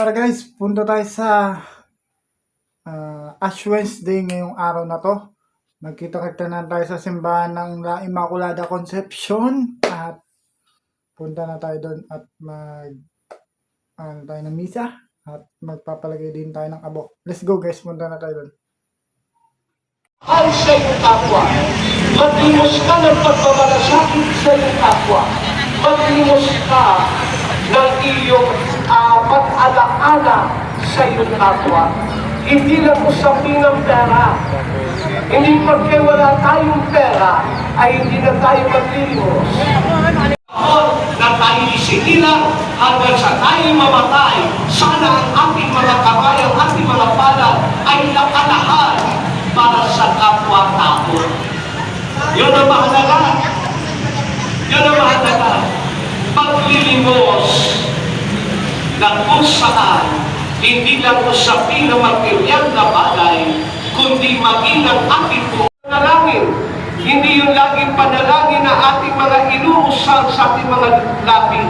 Tara guys, punta tayo sa Ash Wednesday ngayong araw na to. Magkita-kita na tayo sa simbahan ng La Immaculada Concepcion at punta na tayo doon at tayo ng misa at magpapalagay din tayo ng abo. Let's go guys, punta na tayo doon. Ay sa iyong kapwa, maglimos ka ng pagmamalasakit sa iyong kapwa, maglimos ka ng iyong pag-alaala sa iyong kapwa. Hindi lang usapin ng pera. Hindi pagka wala tayong pera, ay hindi na tayo maglimos. Na tayo isinilang hanggang sa tayo mamatay, sana ang ating mga kamay, ang ating mga palad ay nakalahan para sa kapwa-tao. Yun ang mahalaga. Yun ang mahalaga. Paglilimos na kung saan hindi lang usapin ng material na bagay, kundi maging ang ating panalangin. Hindi yung laging panalangin na ating mga inuusal sa ating mga labi,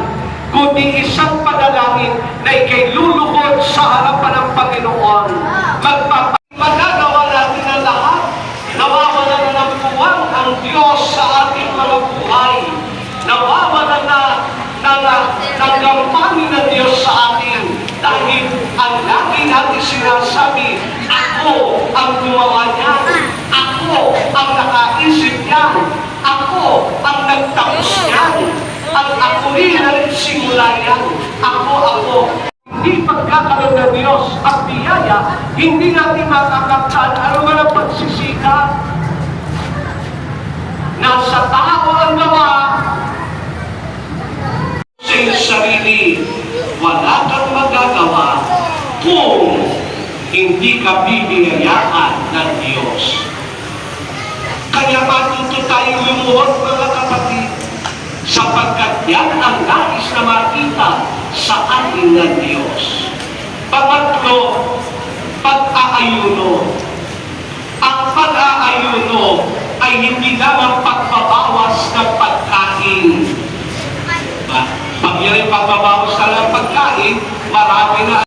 kundi isang panalangin na ikay luluhod sa harapan ng Panginoon. Magagawa natin ang lahat. Nawawala na ng puwang ang Diyos sa ating mga buhay. Nawawala na ng gampanin ng Diyos sa atin. Dahil ang lagi natin sinasabi, ako ang gumawa niyan. Ako ang nakaisip niyan. Ako ang nagtapos niyan. At ako rin ang nagsimula niyan. Ako. Hindi pagkakaroon ng Diyos at biyaya, hindi natin makakaptan ano man ang pagsisikap. Nasa tao ang gawa sa iyong sarili. Wala kang magagawa kung hindi ka bibiyayaan ng Diyos. Kaya matuto tayong lumuhod, mga kapatid, sapagkat yan ang nais na makita sa ating ng Diyos. Pangatlo, pag-aayuno. Ang pag-aayuno ay hindi lamang pagbabawas ng pagkain. Pag yan ay pagbabawas ka ng pagkain, marami na.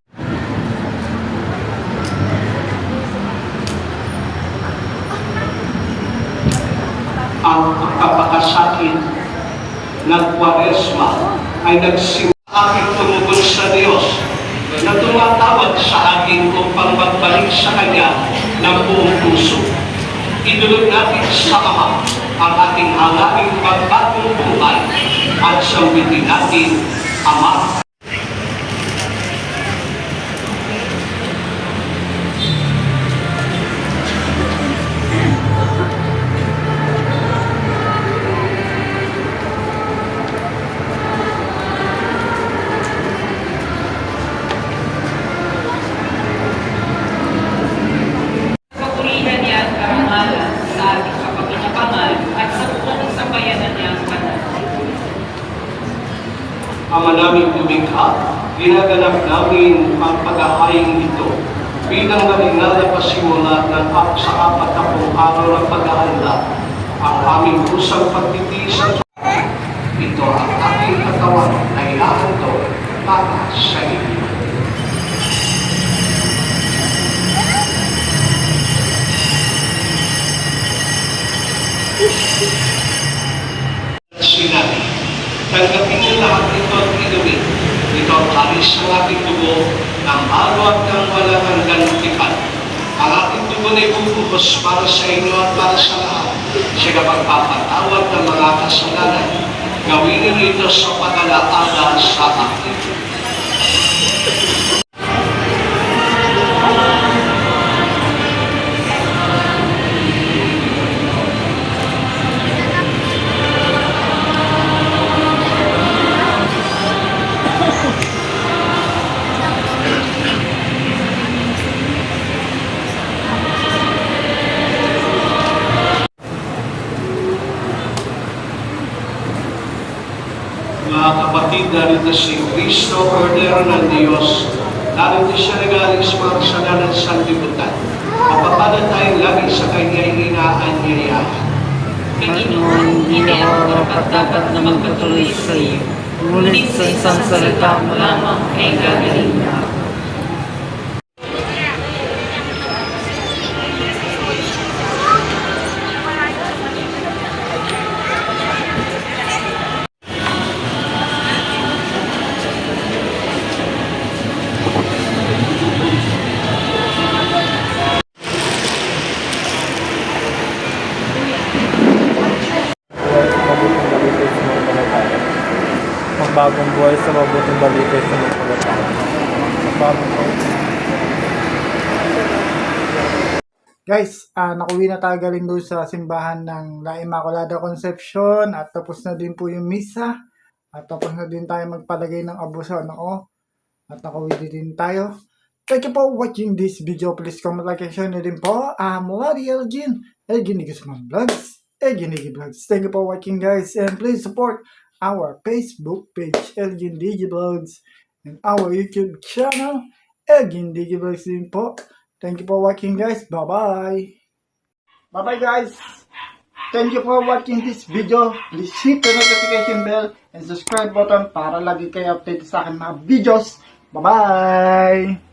Ang pagkapakasakit ng Kwaresma ay nagsimula aking tumugon sa Diyos na tumatawag sa akin upang magbalik sa Kanya ng buong puso. Idulog natin sa Ama ang ating hangaring magbagong buhay at sambitin natin, Ama. Ama naming lumikha, ginaganap namin ang pag-ahayin ito bilang naringal na pasimula ng sa 40 araw ng paghahanda ang aming kusang pagtitiis. Ito ang ating katawan na ilahanto para sa inyo. Sinabi, tanggapin niyo lahat ito at inumin. Ito ang alis ng ating dugo ng araw at ng walang hanggang tipan. Ang ating dugo na ibubuhos para sa inyo at para sa lahat. Siya magpapatawad ng mga kasalanan. Gawin niyo ito sa pag-alaala sa akin. Mga kapatid, narito si Cristo, Kordero ng Diyos. Narito siya nagaling sa mga kasalanan sa sanlibutan. Mapapalad tayong lagi sa kanya'y inaanyayahan. Panginoon, hindi ako dapat na magpatuloy sa iyo. Ngunit sa isang salita mo lamang ay gagaling na. bagong buhay sa mabuting balita sa mga kabataan. Bagong buhay. Guys, nakuwi na tayo galing doon sa simbahan ng La Immaculada Concepcion at tapos na din po yung misa at tapos na din tayo magpalagay ng abuso, no? At nakuwi din tayo. Thank you for watching this video. Please comment, like, and share na din po. Lodi Elgin Guzman Vlogs. Elgin Vlogs. Thank you for watching, guys, and please support our Facebook page, Elgin Vlogs, and our YouTube channel, Elgin Vlogs din po. Thank you for watching, guys. Bye-bye. Bye-bye, guys. Thank you for watching this video. Please hit the notification bell and subscribe button para lagi kayo update sa akin mga videos. Bye-bye.